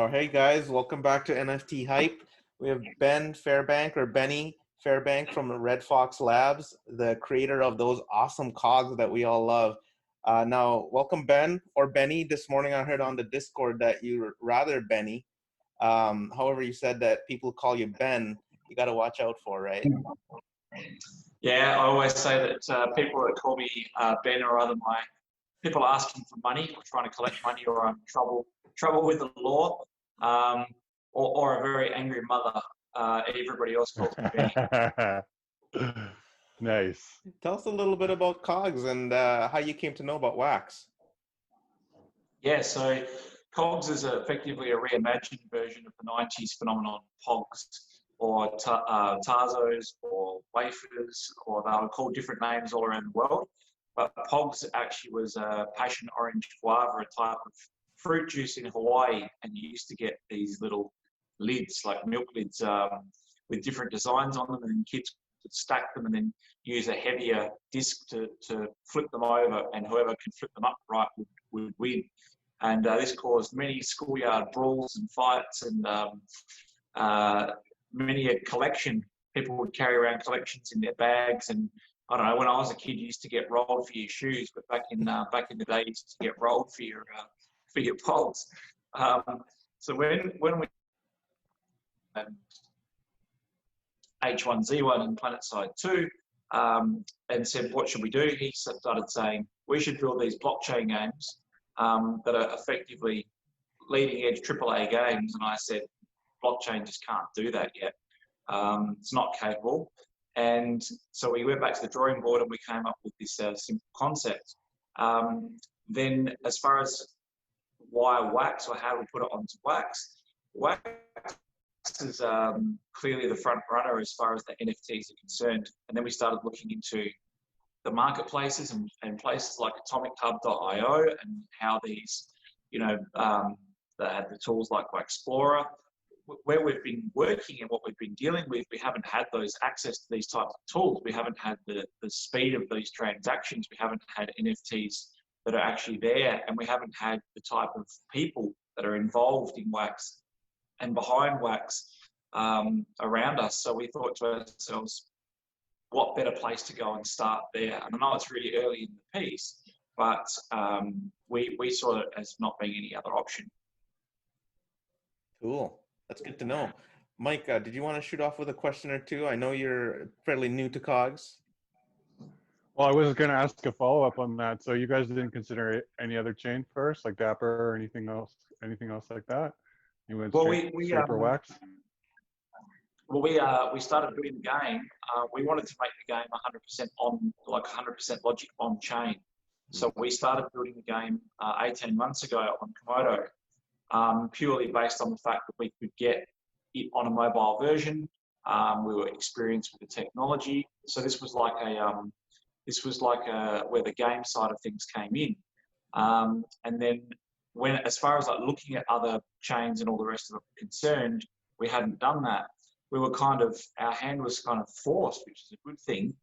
Oh, hey guys, welcome back to NFT Hype. We have Ben Fairbank or Benny Fairbank from RedFox Labs, the creator of those awesome cogs that we all love. Now, welcome Ben or Benny. This morning I heard on the Discord that you're rather Benny. However, you said that people call you Ben. You got to watch out for, right? Yeah, I always say that people that call me Ben are either my people asking for money or trying to collect money, or I'm trouble with the law, or a very angry mother. Everybody else calls me Benny. Nice. Tell us a little bit about cogs and how you came to know about wax. Yeah, so Kogs is effectively a reimagined version of the 90s phenomenon Pogs, or Tarzos, or wafers, or they were called different names all around the world. But Pogs actually was a passion orange guava, a type of fruit juice in Hawaii, and you used to get these little lids, like milk lids, with different designs on them, and kids could stack them and then use a heavier disc to flip them over, and whoever can flip them upright would win. And this caused many schoolyard brawls and fights, and many a collection. People would carry around collections in their bags, and I don't know. When I was a kid, you used to get rolled for your shoes, but back in the day, you used to get rolled for your pogs. So when we H1Z1 and PlanetSide 2, and said, what should we do? He started saying, we should build these blockchain games that are effectively leading edge AAA games. And I said, blockchain just can't do that yet. It's not capable. And so we went back to the drawing board and we came up with this simple concept. Then as far as why wax, or how do we put it onto wax is clearly the front runner as far as the NFTs are concerned. And then we started looking into the marketplaces and places like atomichub.io, and how these, they had the tools like Waxplorer. Where we've been working and what we've been dealing with, we haven't had those access to these types of tools. We haven't had the speed of these transactions. We haven't had NFTs that are actually there, and we haven't had the type of people that are involved in wax and behind wax around us. So we thought to ourselves, what better place to go and start there? And I know it's really early in the piece, but we saw it as not being any other option. Cool. That's good to know. Mike, did you want to shoot off with a question or two? I know you're fairly new to cogs. Well, I was going to ask a follow-up on that. So you guys didn't consider any other chain first, like Dapper or anything else like that? You went straight for wax? Well, we started doing the game. We wanted to make the game 100% on, like 100% logic on chain. So we started building the game 18 months ago on Komodo. Purely based on the fact that we could get it on a mobile version. We were experienced with the technology, so this was like where the game side of things came in. And then as far as like looking at other chains and all the rest of it concerned, we hadn't done that. Our hand was kind of forced, which is a good thing,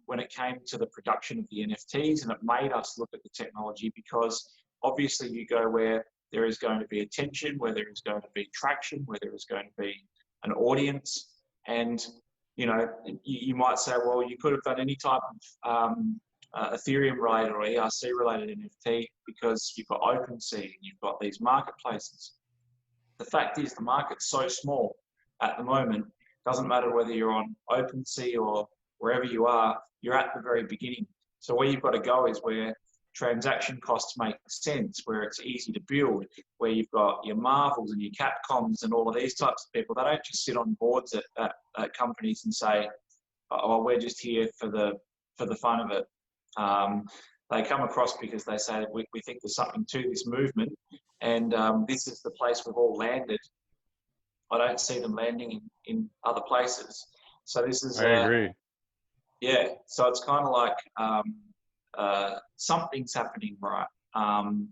when it came to the production of the NFTs, and it made us look at the technology, because obviously you go where there is going to be attention, where there is going to be traction, where there is going to be an audience. And, you might say, well, you could have done any type of Ethereum related or ERC related NFT, because you've got OpenSea and you've got these marketplaces. The fact is, the market's so small at the moment, doesn't matter whether you're on OpenSea or wherever you are, you're at the very beginning. So where you've got to go is where transaction costs make sense, where it's easy to build, where you've got your Marvels and your Capcoms and all of these types of people. They don't just sit on boards at companies and say, oh, we're just here for the fun of it. They come across because they say, we think there's something to this movement, and this is the place we've all landed. I don't see them landing in other places. So this is... I agree. Yeah, so it's kind of like... something's happening, right? And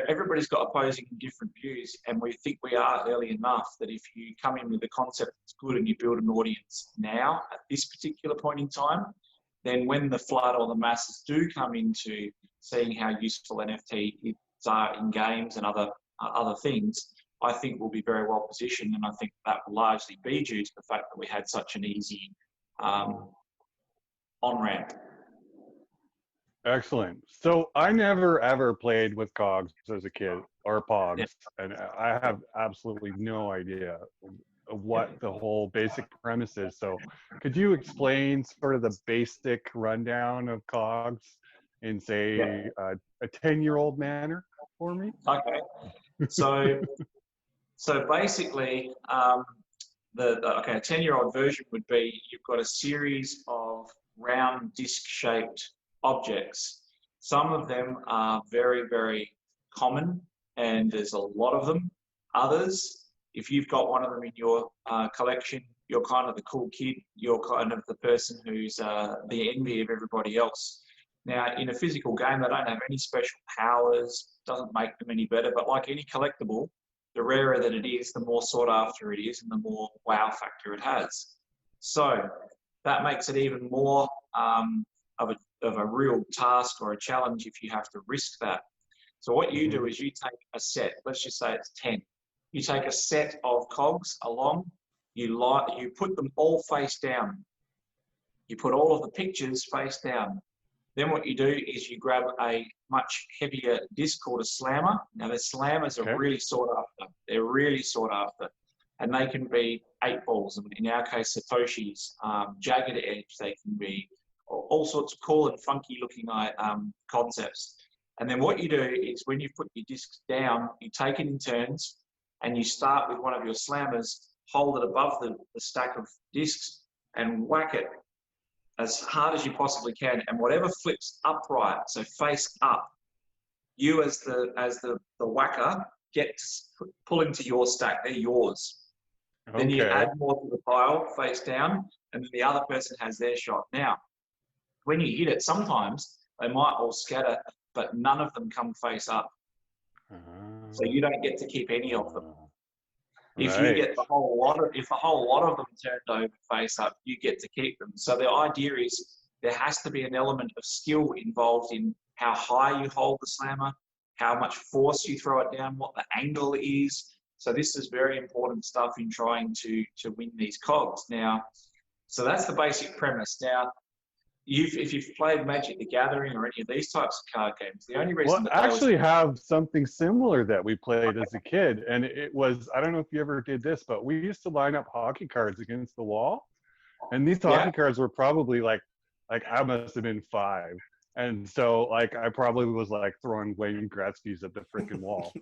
everybody's got opposing and different views, and we think we are early enough that if you come in with a concept that's good and you build an audience now at this particular point in time, then when the flood or the masses do come into seeing how useful NFTs are in games and other other things, I think we'll be very well positioned, and I think that will largely be due to the fact that we had such an easy on-ramp. Excellent. So I never ever played with Kogs as a kid or Pogs, Yeah. and I have absolutely no idea what the whole basic premise is. So could you explain sort of the basic rundown of Kogs in, say, a 10-year-old manner for me? Okay. So basically, a 10-year-old version would be, you've got a series of round disc-shaped objects. Some of them are very, very common, and there's a lot of them. Others, if you've got one of them in your collection, you're kind of the cool kid. You're kind of the person who's the envy of everybody else. Now, in a physical game, they don't have any special powers, doesn't make them any better, but like any collectible, the rarer that it is, the more sought after it is, and the more wow factor it has. So that makes it even more of a real task or a challenge if you have to risk that. So what you do is you take a set, let's just say it's 10. You take a set of cogs along, you put them all face down. You put all of the pictures face down. Then what you do is you grab a much heavier disc called a slammer. Now the slammers are really sought after. They're really sought after. And they can be 8 balls, in our case Satoshis, jagged edge, they can be all sorts of cool and funky looking concepts. And then what you do is when you put your discs down, you take it in turns and you start with one of your slammers, hold it above the stack of discs and whack it as hard as you possibly can, and whatever flips upright, so face up, you as the whacker get to pull into your stack. They're yours. Okay. Then you add more to the pile face down, and then the other person has their shot. Now, when you hit it, sometimes they might all scatter, but none of them come face up. So you don't get to keep any of them. If you get the whole lot of them turned over face up, you get to keep them. So the idea is there has to be an element of skill involved in how high you hold the slammer, how much force you throw it down, what the angle is. So this is very important stuff in trying to win these cogs. Now, so that's the basic premise. Now, if you've played Magic the Gathering or any of these types of card games, the only reason I actually have something similar that we played as a kid, and it was, I don't know if you ever did this, but we used to line up hockey cards against the wall, and these hockey cards were probably like I must have been 5, and so like I probably was like throwing Wayne Gretzky's at the freaking wall,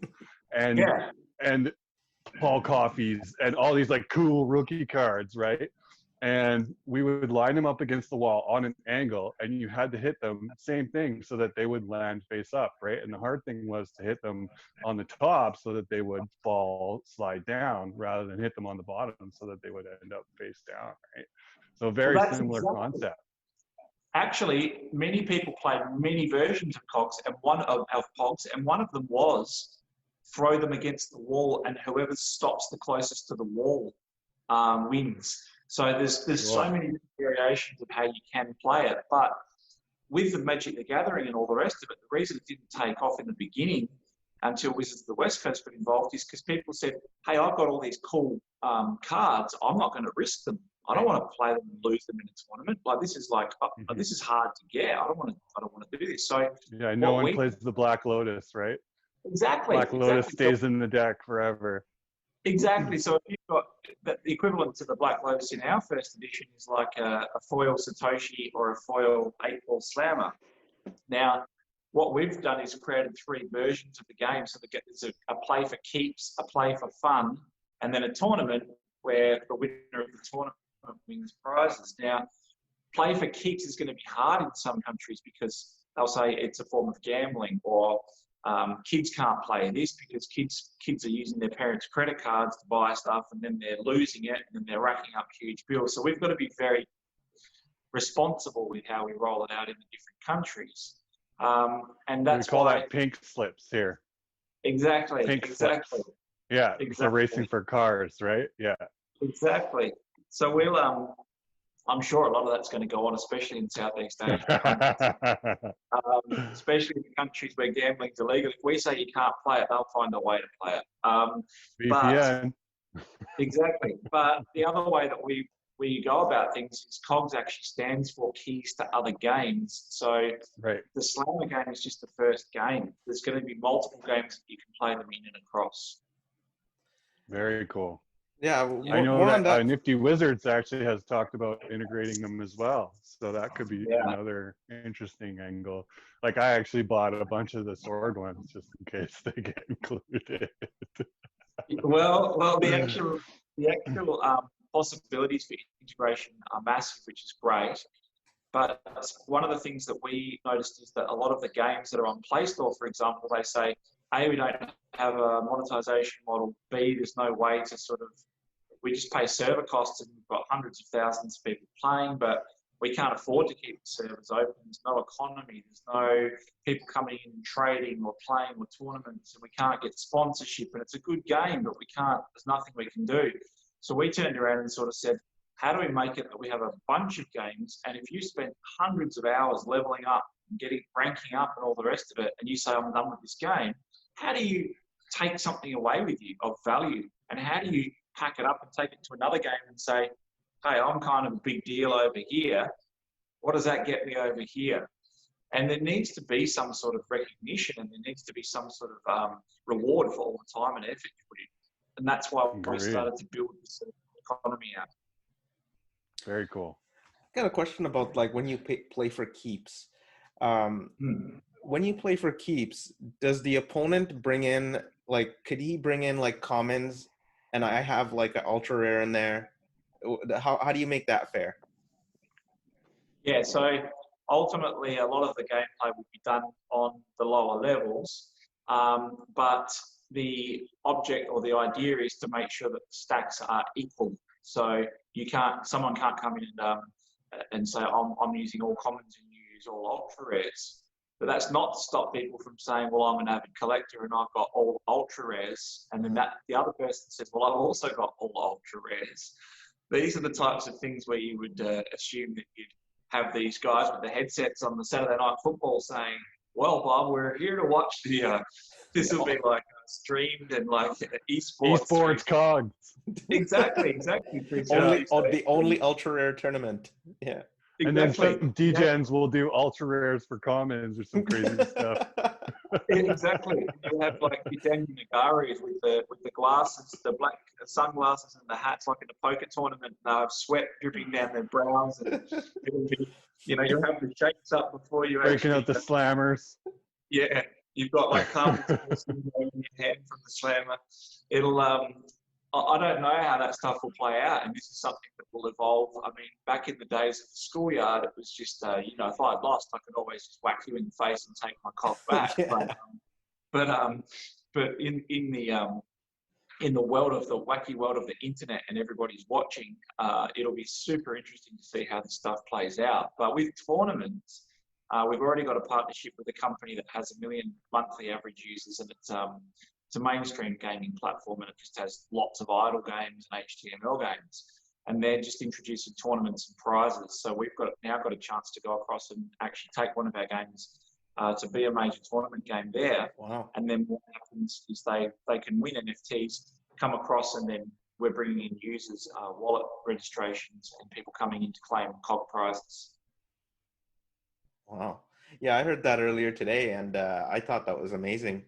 and Paul Coffey's and all these like cool rookie cards, right? And we would line them up against the wall on an angle, and you had to hit them, same thing, so that they would land face up, right? And the hard thing was to hit them on the top so that they would slide down, rather than hit them on the bottom so that they would end up face down, right? So very similar concept. Actually, many people played many versions of Cogs, and one of Pogs, and one of them was throw them against the wall, and whoever stops the closest to the wall wins. So there's so many variations of how you can play it. But with the Magic the Gathering and all the rest of it, the reason it didn't take off in the beginning until Wizards of the West Coast got involved is because people said, hey, I've got all these cool cards. I'm not going to risk them. I don't want to play them and lose them in a tournament. Like this is this is hard to get. I don't want to do this. So yeah, no one plays the Black Lotus, right? Exactly. Black Lotus stays in the deck forever. Exactly. So if you've got the equivalent to the Black Lotus in our first edition is like a foil Satoshi or a foil 8-ball slammer. Now, what we've done is created 3 versions of the game. So there's a play for keeps, a play for fun, and then a tournament where the winner of the tournament wins prizes. Now, play for keeps is going to be hard in some countries because they'll say it's a form of gambling, or kids can't play this because kids are using their parents' credit cards to buy stuff, and then they're losing it, and then they're racking up huge bills. So we've got to be very responsible with how we roll it out in the different countries. And that's we call that pink slips here. Exactly. Pink slips. Yeah, exactly. So racing for cars, right? Yeah. Exactly. So I'm sure a lot of that's going to go on, especially in Southeast Asia, especially in countries where gambling's illegal. If we say you can't play it, they'll find a way to play it. But VPN. exactly. But the other way that we go about things is Kogs actually stands for keys to other games. So Right. the Slammer game is just the first game. There's going to be multiple games that you can play them in and across. Very cool. Yeah, I know more on that that. Nifty Wizards actually has talked about integrating them as well. So that could be another interesting angle. Like I actually bought a bunch of the sword ones just in case they get included. Well, the actual possibilities for integration are massive, which is great. But one of the things that we noticed is that a lot of the games that are on Play Store, for example, they say, A, we don't have a monetization model. B, there's no way to sort of, we just pay server costs and we've got hundreds of thousands of people playing, but we can't afford to keep the servers open. There's no economy. There's no people coming in and trading or playing or tournaments, and we can't get sponsorship. And it's a good game, but we can't, there's nothing we can do. So we turned around and sort of said, how do we make it that we have a bunch of games, and if you spend hundreds of hours leveling up, ranking up and all the rest of it, and you say, I'm done with this game, how do you take something away with you of value? And how do you pack it up and take it to another game and say, hey, I'm kind of a big deal over here. What does that get me over here? And there needs to be some sort of recognition, and there needs to be some sort of reward for all the time and effort you put in. And that's why we started to build this economy out. Very cool. I got a question about like when you play for keeps. When you play for keeps, does the opponent bring in, like, could he bring in like commons and I have like an ultra rare in there? How do you make that fair? Yeah, so ultimately a lot of the gameplay will be done on the lower levels, but the object or the idea is to make sure that the stacks are equal. So someone can't come in and say, I'm using all commons and you use all ultra rares. But that's not to stop people from saying, well, I'm an avid collector and I've got all ultra rares. And then the other person says, well, I've also got all ultra rares. These are the types of things where you would assume that you'd have these guys with the headsets on the Saturday Night Football saying, well, Bob, we're here to watch this will be like streamed and like esports Cogs. Exactly. The only ultra rare tournament. Yeah. Exactly. And then some degens will do ultra rares for commons or some crazy stuff. Exactly. You'll have like your Daniel Nagaris with the glasses, the black sunglasses and the hats, like in a poker tournament. They'll have sweat dripping down their brows, and it'll be, you'll have the shakes up before you breaking out the slammers. Yeah, you've got like carbon in your hand from the slammer. It'll I don't know how that stuff will play out, and this is something that will evolve. I mean, back in the days of the schoolyard, it was just, if I had lost, I could always just whack you in the face and take my cop back. Yeah. But in the world of the wacky world of the internet and everybody's watching, it'll be super interesting to see how the stuff plays out. But with tournaments, we've already got a partnership with a company that has 1 million monthly average users, and it's a mainstream gaming platform, and it just has lots of idle games and HTML games. And they're just introducing tournaments and prizes. So we've now got a chance to go across and actually take one of our games to be a major tournament game there. Wow. And then what happens is they can win NFTs, come across, and then we're bringing in users, wallet registrations, and people coming in to claim COG prizes. Wow. Yeah, I heard that earlier today, and I thought that was amazing.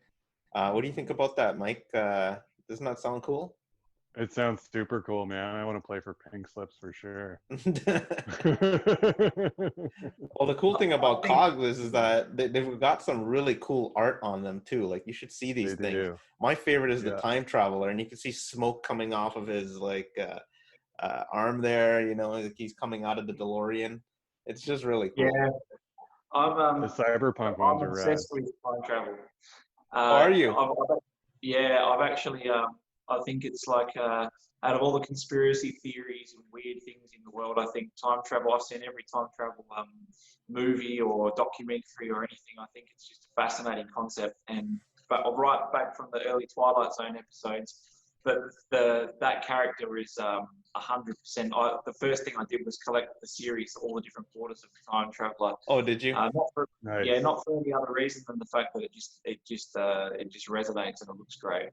What do you think about that, Mike? Doesn't that sound cool? It sounds super cool, man. I want to play for pink slips for sure. Well, the cool thing about Kogs is that they've got some really cool art on them too. Like, you should see these things. Do. My favorite is the time traveler, and you can see smoke coming off of his arm there. Like he's coming out of the DeLorean. It's just really cool. Yeah, the cyberpunk ones are rad. I'm obsessed with time travel. Are you? I've actually, I think it's like, out of all the conspiracy theories and weird things in the world, I think time travel, I've seen every time travel movie or documentary or anything. I think it's just a fascinating concept. But right back from the early Twilight Zone episodes, that character is 100%. The first thing I did was collect the series, all the different borders of the Time Traveler. Oh, did you? Not for Nice. Yeah, not for any other reason than the fact that it just resonates and it looks great.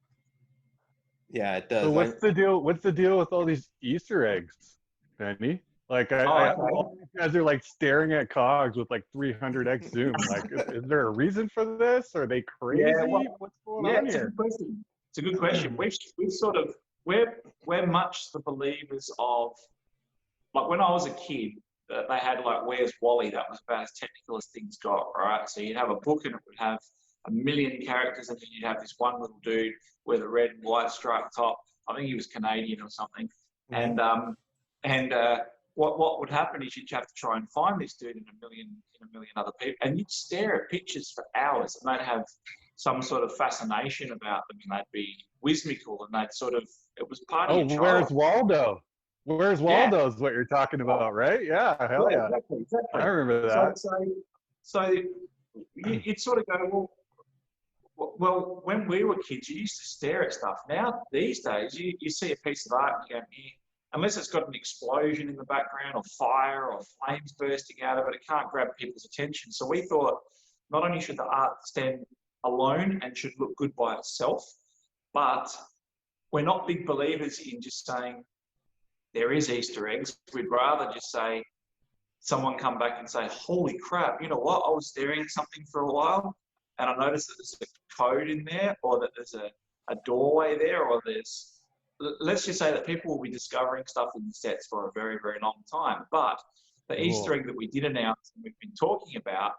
Yeah, it does. So what's the deal? What's the deal with all these Easter eggs, Benny? Like all these guys are like staring at Cogs with like 300x zoom. Like, is there a reason for this? Are they crazy? Yeah, well, What's going on it's here? a good question. It's a good question. We've sort of we're much the believers of, like, when I was a kid, they had like Where's Wally. That was about as technical as things got, right? So you'd have a book and it would have a million characters, and then you'd have this one little dude with a red and white striped top. I think he was Canadian or something. Mm-hmm. And what would happen is you'd have to try and find this dude in a million other people, and you'd stare at pictures for hours, and they'd have some sort of fascination about them, and they'd be whimsical, and they'd sort of, it was part of your childhood. Where's Waldo? Where's Waldo is what you're talking about, right? Yeah, hell yeah. Exactly. I remember that. So you'd sort of go, well, when we were kids, you used to stare at stuff. Now, these days, you see a piece of art and you go, unless it's got an explosion in the background or fire or flames bursting out of it, it can't grab people's attention. So we thought not only should the art stand alone and should look good by itself, but we're not big believers in just saying there is Easter eggs. We'd rather just say, someone come back and say, holy crap, you know what? I was staring at something for a while and I noticed that there's a code in there, or that there's a doorway there, or let's just say that people will be discovering stuff in the sets for a very, very long time. But the Easter egg that we did announce and we've been talking about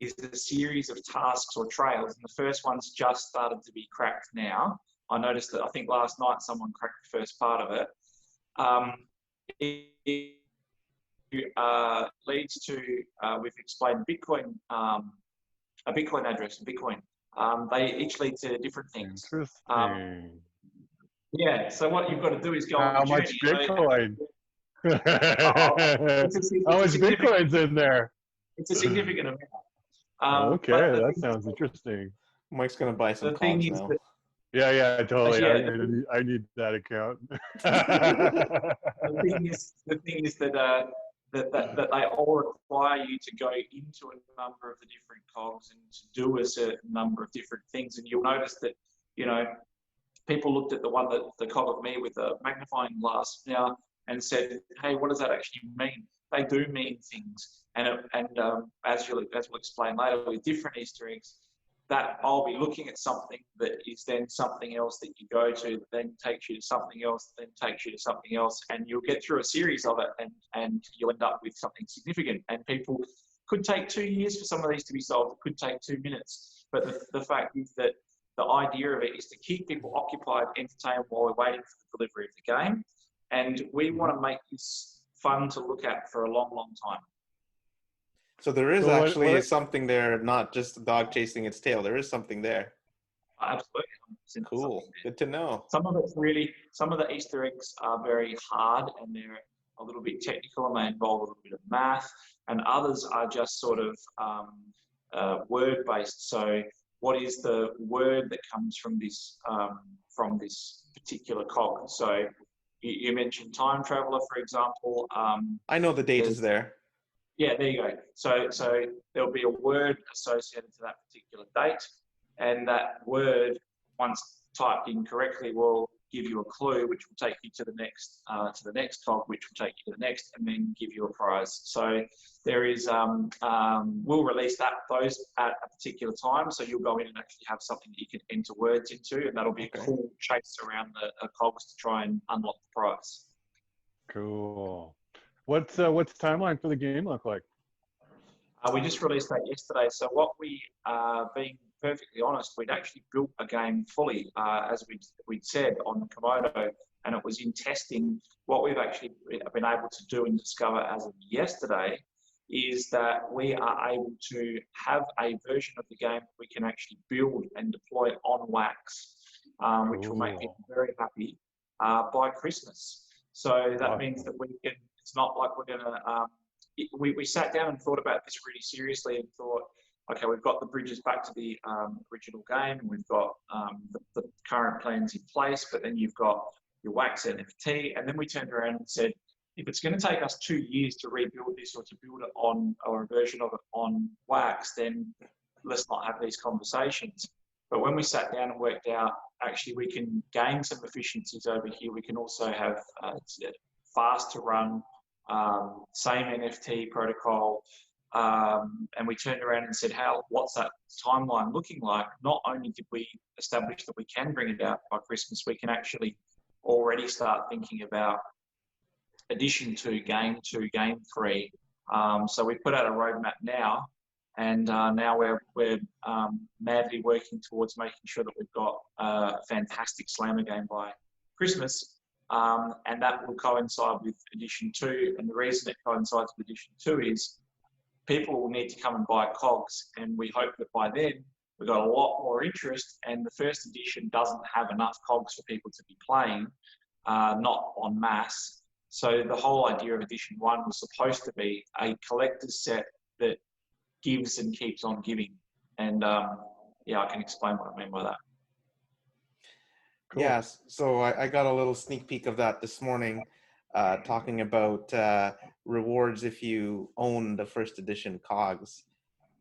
is a series of tasks or trails, and the first one's just started to be cracked now. I noticed that, I think last night someone cracked the first part of it. It leads to, we've explained Bitcoin, a Bitcoin address, Bitcoin. They each lead to different things. Interesting. Yeah, so what you've got to do is go How on the much journey. Bitcoin? How much Bitcoin's in there? It's a significant amount. Okay, that sounds interesting. Mike's gonna buy some The thing Cogs is now. that, Yeah, totally. yeah, I need that account. the thing is that that they all require you to go into a number of the different cogs and to do a certain number of different things. And you'll notice that, you know, people looked at the cog of me with a magnifying glass now and said, hey, what does that actually mean? They do mean things. And as we'll explain later with different Easter eggs, that I'll be looking at something that is then something else that you go to, that then takes you to something else, then takes you to something else, and you'll get through a series of it, and you'll end up with something significant. And people could take 2 years for some of these to be solved. It could take 2 minutes. But the fact is that the idea of it is to keep people occupied, entertained while we're waiting for the delivery of the game. And we want to make this fun to look at for a long, long time. So there is So actually something there, not just a dog chasing its tail. There is something there. Absolutely. Cool. Good to know. Some of the Easter eggs are very hard and they're a little bit technical and they involve a little bit of math, and others are just sort of word-based. So what is the word that comes from this particular cog? So you mentioned time traveler, for example. I know the date is there. Yeah, there you go. So there'll be a word associated to that particular date, and that word, once typed in correctly, will give you a clue, which will take you to the next cog, which will take you to the next, and then give you a prize. So there is, we'll release those at a particular time. So you'll go in and actually have something that you can enter words into, and that'll be a cool chase around the cogs to try and unlock the prize. Cool. What's the timeline for the game look like? We just released that yesterday. So what we, being perfectly honest, we'd actually built a game fully, as we'd said, on Komodo, and it was in testing. What we've actually been able to do and discover as of yesterday is that we are able to have a version of the game we can actually build and deploy on wax, which will make people very happy by Christmas. So that means that we can, it's not like we're going to, we sat down and thought about this really seriously and thought, okay, we've got the bridges back to the original game, and we've got the current plans in place, but then you've got your wax NFT. And then we turned around and said, if it's going to take us 2 years to rebuild this or to build it on, or a version of it on wax, then let's not have these conversations. But when we sat down and worked out, actually, we can gain some efficiencies over here. We can also have fast to run, same NFT protocol. And we turned around and said, what's that timeline looking like? Not only did we establish that we can bring it out by Christmas, we can actually already start thinking about Edition 2, Game 2, Game 3. So we put out a roadmap now, and now we're madly working towards making sure that we've got a fantastic Slammer game by Christmas, and that will coincide with Edition 2. And the reason it coincides with Edition 2 is people will need to come and buy Kogs, and we hope that by then we've got a lot more interest, and the first edition doesn't have enough Kogs for people to be playing, not en masse. So the whole idea of Edition 1 was supposed to be a collector's set that gives and keeps on giving. And yeah, I can explain what I mean by that. Cool. Yes, so I got a little sneak peek of that this morning, talking about rewards if you own the first edition Kogs.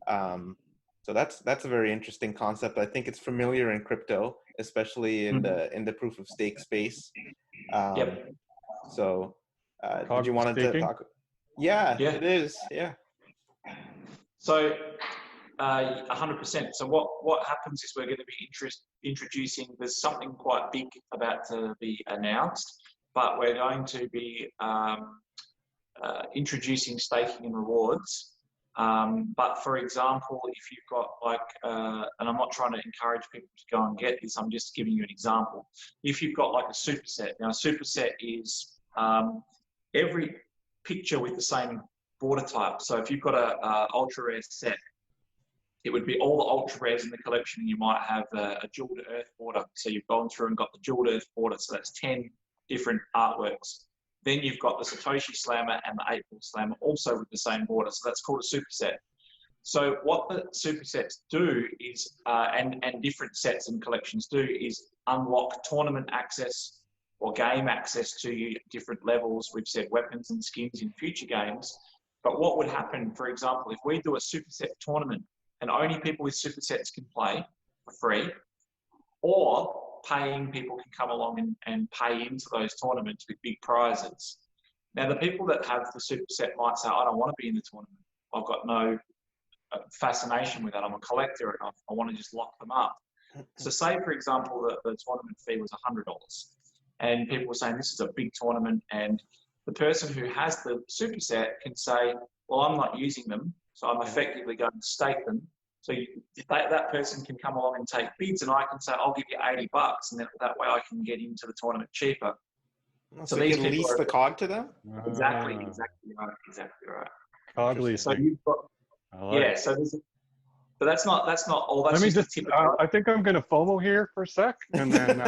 So that's a very interesting concept. I think it's familiar in crypto, especially in the proof of stake space. Yep. So did you want to talk? Yeah, it is. Yeah. So 100%. So what happens is we're going to be introducing, there's something quite big about to be announced, but we're going to be introducing staking and rewards. But for example, if you've got and I'm not trying to encourage people to go and get this, I'm just giving you an example. If you've got like a superset, now a superset is every picture with the same border type. So if you've got a ultra rare set, it would be all the ultra rares in the collection, and you might have a jeweled earth border. So you've gone through and got the jeweled earth border. So that's 10 different artworks. Then you've got the Satoshi Slammer and the 8-ball Slammer also with the same border. So that's called a superset. So what the supersets do is, and different sets and collections do, is unlock tournament access or game access to different levels. We've said weapons and skins in future games. But what would happen, for example, if we do a superset tournament and only people with supersets can play for free, or paying people can come along and pay into those tournaments with big prizes. Now, the people that have the superset might say, I don't want to be in the tournament. I've got no fascination with that. I'm a collector and I want to just lock them up. So say, for example, that the tournament fee was $100, and people were saying this is a big tournament, and the person who has the superset can say, well, I'm not using them, so I'm effectively going to stake them. So that person can come along and take bids, and I can say, I'll give you $80, and then that way I can get into the tournament cheaper. So you can lease the cog to them? Exactly right. Cog leasing. So you've got, so that's not all. That's I think I'm going to FOMO here for a sec, and then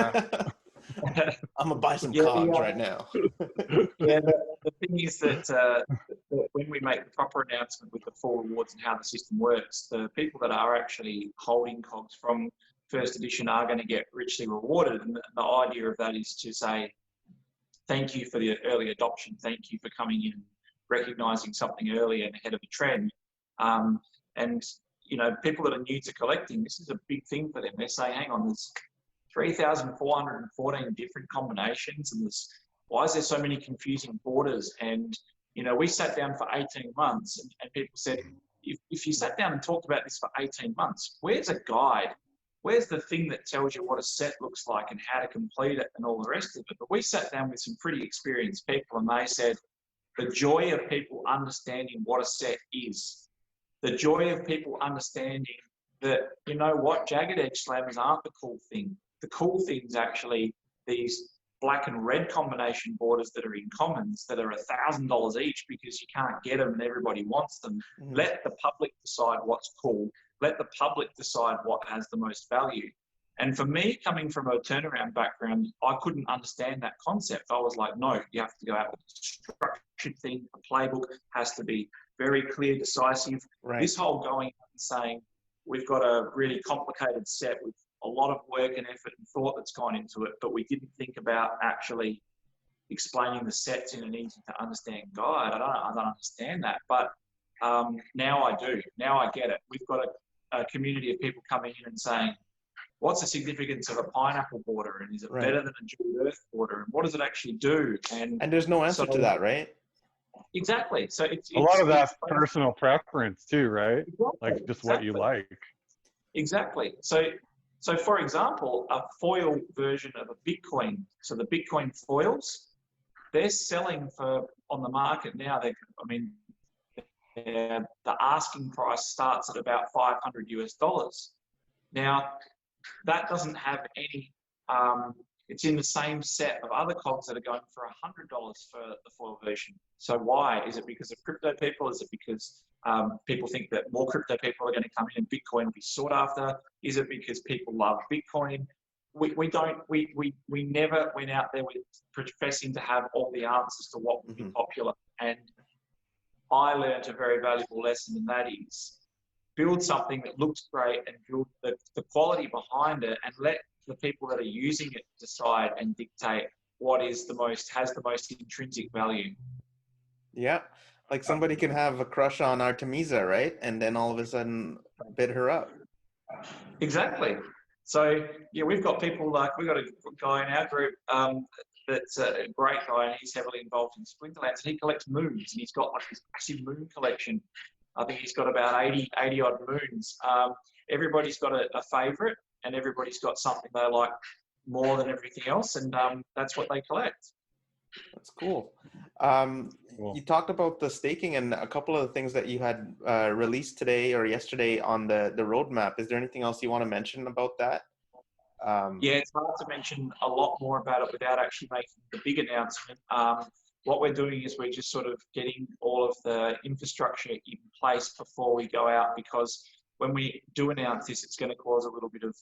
I'm gonna buy some Kogs right now. The thing is that when we make the proper announcement with the full rewards and how the system works, the people that are actually holding Kogs from first edition are going to get richly rewarded. And the idea of that is to say, thank you for the early adoption. Thank you for coming in, recognizing something early and ahead of the trend. And people that are new to collecting, this is a big thing for them. They're saying, hang on, there's 3,414 different combinations, and why is there so many confusing borders? And we sat down for 18 months, and people said, if you sat down and talked about this for 18 months, where's a guide? Where's the thing that tells you what a set looks like and how to complete it and all the rest of it? But we sat down with some pretty experienced people, and they said the joy of people understanding what a set is, the joy of people understanding that, jagged edge slammers aren't the cool thing. The cool thing is actually these black and red combination borders that are in commons that are $1,000 each because you can't get them and everybody wants them. Let the public decide what's cool. Let the public decide what has the most value. And for me, coming from a turnaround background, I couldn't understand that concept. I was like, no, you have to go out with a structured thing. A playbook has to be very clear, decisive. Right. This whole going and saying, we've got a really complicated set with a lot of work and effort and thought that's gone into it, but we didn't think about actually explaining the sets in an easy to understand guide. I don't understand that, but now I do. Now I get it. We've got a community of people coming in and saying, what's the significance of a pineapple border, and is it better than a jeweled earth border, and what does it actually do? And there's no answer to that, right? Exactly. So it's a lot of that's personal preference too, right? Exactly. Like just what you like. Exactly. So for example, a foil version of a Bitcoin, so the Bitcoin foils, they're selling for on the market now. The asking price starts at about $500 US. Now, that doesn't have any. It's in the same set of other cogs that are going for $100 for the foil version. So why? Is it because of crypto people? Is it because people think that more crypto people are going to come in and Bitcoin will be sought after? Is it because people love Bitcoin? We never went out there with professing to have all the answers to what would be popular. And I learned a very valuable lesson, and that is build something that looks great and build the quality behind it, and let the people that are using it decide and dictate what has the most intrinsic value. Yeah, like somebody can have a crush on Artemisa, right? And then all of a sudden bid her up. Exactly. So yeah, we've got people we've got a guy in our group that's a great guy, and he's heavily involved in Splinterlands, and he collects moons, and he's got like this massive moon collection. I think he's got about 80 odd moons. Everybody's got a favorite, and everybody's got something they like more than everything else, and that's what they collect. That's cool. You talked about the staking and a couple of the things that you had released today or yesterday on the roadmap. Is there anything else you want to mention about that? Yeah, it's hard to mention a lot more about it without actually making the big announcement. What we're doing is we're just sort of getting all of the infrastructure in place before we go out, because when we do announce this, it's going to cause a little bit of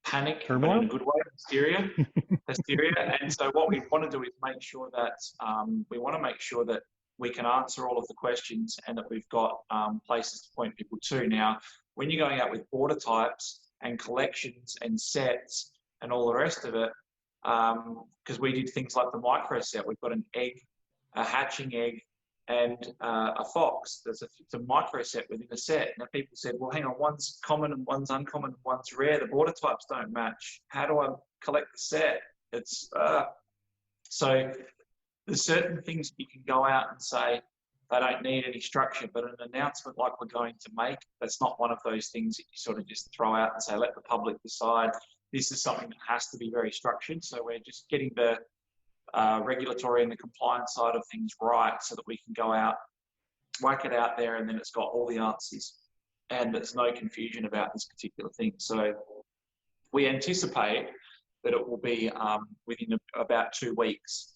panic, but in a good way, hysteria. And so what we want to do is make sure that we can answer all of the questions, and that we've got places to point people to. Now, when you're going out with border types and collections and sets and all the rest of it, because we did things like the micro set, we've got an egg, a hatching egg, and a fox. It's a micro set within a set. Now people said, well, hang on, one's common and one's uncommon and one's rare. The border types don't match. How do I collect the set? It's so there's certain things you can go out and say they don't need any structure, but an announcement like we're going to make, that's not one of those things that you sort of just throw out and say, let the public decide. This is something that has to be very structured. So we're just getting the regulatory and the compliance side of things right, so that we can go out, whack it out there, and then it's got all the answers, and there's no confusion about this particular thing. So we anticipate that it will be within about 2 weeks,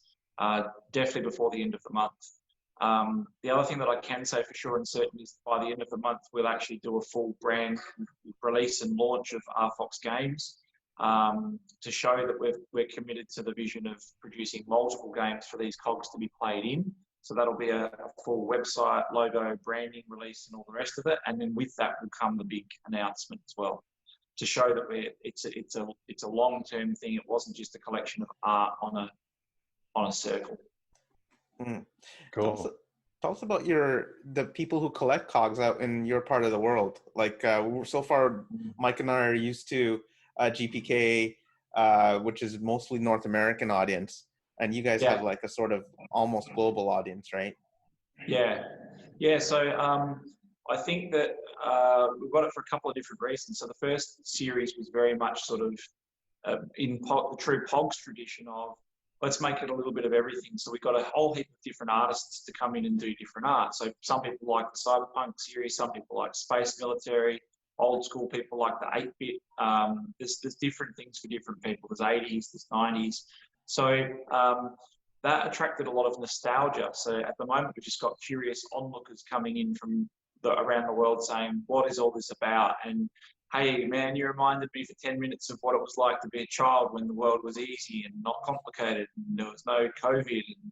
definitely before the end of the month. The other thing that I can say for sure and certain is by the end of the month, we'll actually do a full brand release and launch of RedFox games, to show that we're committed to the vision of producing multiple games for these cogs to be played in. So that'll be a full website, logo, branding release, and all the rest of it. And then with that will come the big announcement as well, to show that it's a long-term thing. It wasn't just a collection of art on a circle. Cool. Tell us about the people who collect cogs out in your part of the world. Like so far, Mike and I are used to GPK, which is mostly North American audience, and you guys have like a sort of almost global audience, right? Yeah. So I think that we've got it for a couple of different reasons. So the first series was very much sort of in the true Pogs tradition of, let's make it a little bit of everything. So we've got a whole heap of different artists to come in and do different art. So some people like the Cyberpunk series, some people like Space Military, old school people like the 8-bit. There's different things for different people. There's 80s, there's 90s. So that attracted a lot of nostalgia. So at the moment, we've just got curious onlookers coming in from around the world saying, what is all this about? And hey, man, you reminded me for 10 minutes of what it was like to be a child when the world was easy and not complicated and there was no COVID and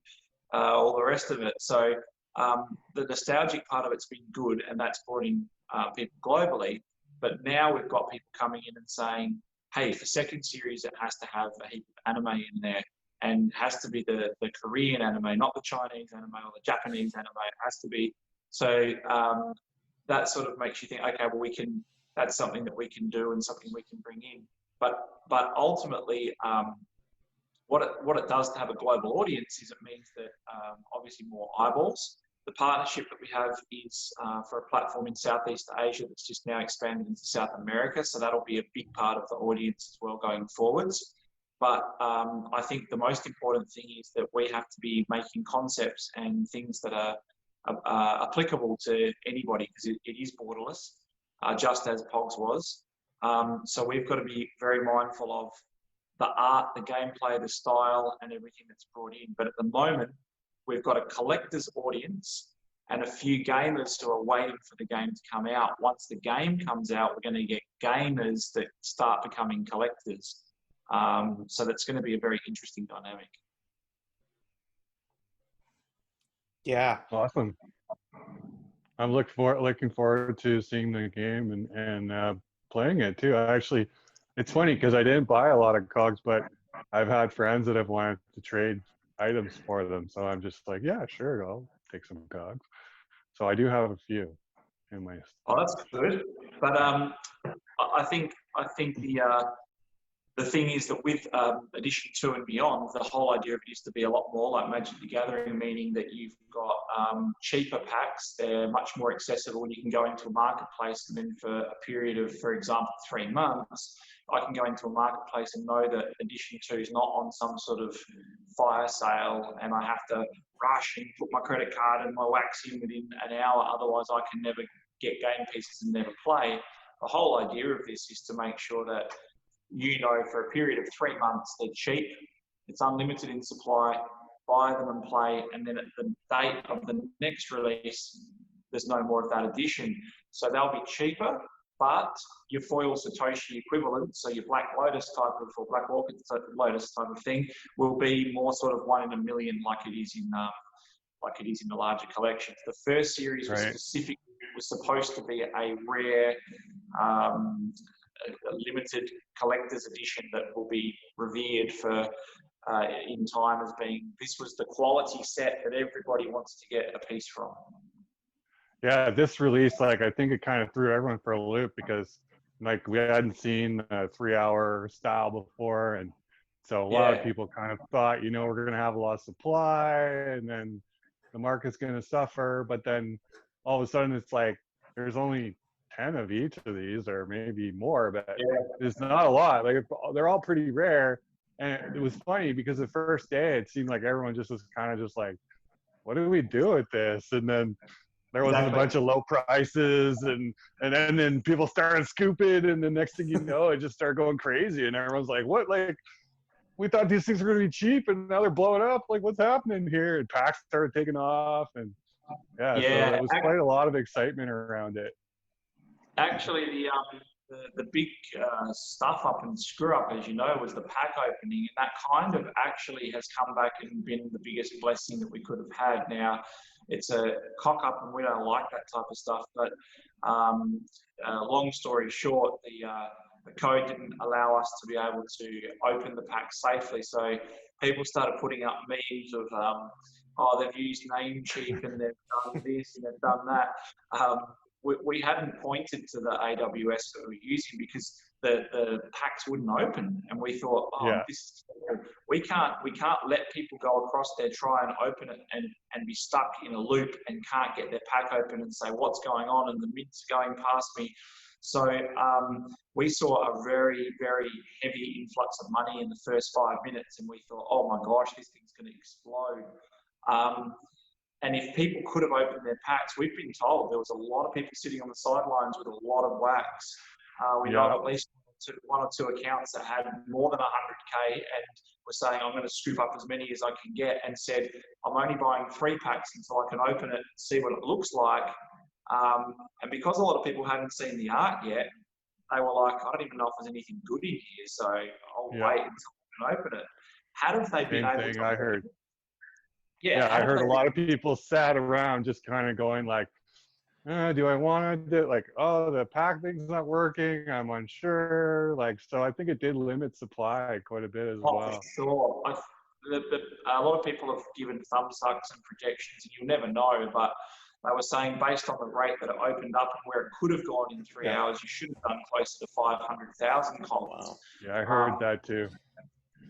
all the rest of it. So the nostalgic part of it's been good, and that's brought in people globally. But now we've got people coming in and saying, hey, for second series, it has to have a heap of anime in there, and has to be the Korean anime, not the Chinese anime or the Japanese anime. It has to be. So that sort of makes you think, okay, well, that's something that we can do and something we can bring in. But ultimately, what it does to have a global audience is it means that obviously more eyeballs. The partnership that we have is for a platform in Southeast Asia that's just now expanded into South America. So that'll be a big part of the audience as well going forwards. But I think the most important thing is that we have to be making concepts and things that are applicable to anybody, because it is borderless, just as Pogs was. So we've got to be very mindful of the art, the gameplay, the style, and everything that's brought in. But at the moment, we've got a collector's audience and a few gamers who are waiting for the game to come out. Once the game comes out, we're going to get gamers that start becoming collectors. So that's going to be a very interesting dynamic. Yeah. Awesome. I'm looking forward to seeing the game and playing it too. Actually, it's funny because I didn't buy a lot of Kogs, but I've had friends that have wanted to trade items for them. So I'm just like, yeah, sure, I'll take some Kogs. So I do have a few in my. Oh, that's good. But I think the thing is that with Edition 2 and beyond, the whole idea of it is to be a lot more like Magic the Gathering, meaning that you've got cheaper packs. They're much more accessible, and you can go into a marketplace, and then for a period of, for example, 3 months, I can go into a marketplace and know that Edition 2 is not on some sort of fire sale, and I have to rush and put my credit card and my wax in within an hour. Otherwise, I can never get game pieces and never play. The whole idea of this is to make sure that you know for a period of 3 months they're cheap, it's unlimited in supply, buy them and play, and then at the date of the next release, there's no more of that edition. So they'll be cheaper, but your foil Satoshi equivalent, so your Black Lotus type of, or Black Orchid Lotus type of thing, will be more sort of 1 in a million, like it is in the larger collections. The first series was was supposed to be a rare, a limited collector's edition that will be revered for in time as being, this was the quality set that everybody wants to get a piece from. Yeah, this release, like, I think it kind of threw everyone for a loop because, like, we hadn't seen a 3-hour style before, and so a lot of people kind of thought, you know, we're going to have a lot of supply, and then the market's going to suffer. But then all of a sudden, it's like there's only 10 of each of these, or maybe more, but there's not a lot. Like, they're all pretty rare. And it was funny because the first day it seemed like everyone just was kind of just like, what do we do with this? And then there was a bunch of low prices, and then people started scooping, and the next thing you know, it just started going crazy, and everyone's like, what? Like, we thought these things were going to be cheap, and now they're blowing up. Like, what's happening here? And packs started taking off, and so there was quite a lot of excitement around it. Actually, the big stuff up and screw up, as you know, was the pack opening, and that kind of actually has come back and been the biggest blessing that we could have had. Now, it's a cock up, and we don't like that type of stuff. But long story short, the code didn't allow us to be able to open the pack safely. So people started putting up memes of, oh, they've used Namecheap and they've done this and they've done that. We hadn't pointed to the AWS that we were using because the packs wouldn't open, and we thought, we can't let people go across there, try and open it, and be stuck in a loop and can't get their pack open and say what's going on, and the mints going past me. So we saw a very, very heavy influx of money in the first 5 minutes, and we thought, oh my gosh, this thing's going to explode. And if people could have opened their packs, we've been told there was a lot of people sitting on the sidelines with a lot of wax. We know at least 1 or 2 accounts that had more than 100K and were saying, I'm going to scoop up as many as I can get, and said, I'm only buying 3 packs until I can open it and see what it looks like. And because a lot of people hadn't seen the art yet, they were like, I don't even know if there's anything good in here, so I'll wait until I can open it. Had they been able to, I heard. Yeah, I heard a lot of people sat around just kind of going like, do I want to do, like, oh, the pack thing's not working, I'm unsure. Like, so I think it did limit supply quite a bit as For well. sure. A lot of people have given thumbsucks and projections, and you'll never know, but they were saying based on the rate that it opened up and where it could have gone in 3 hours, you should have done closer to 500,000 cogs. Wow. Yeah, I heard that too.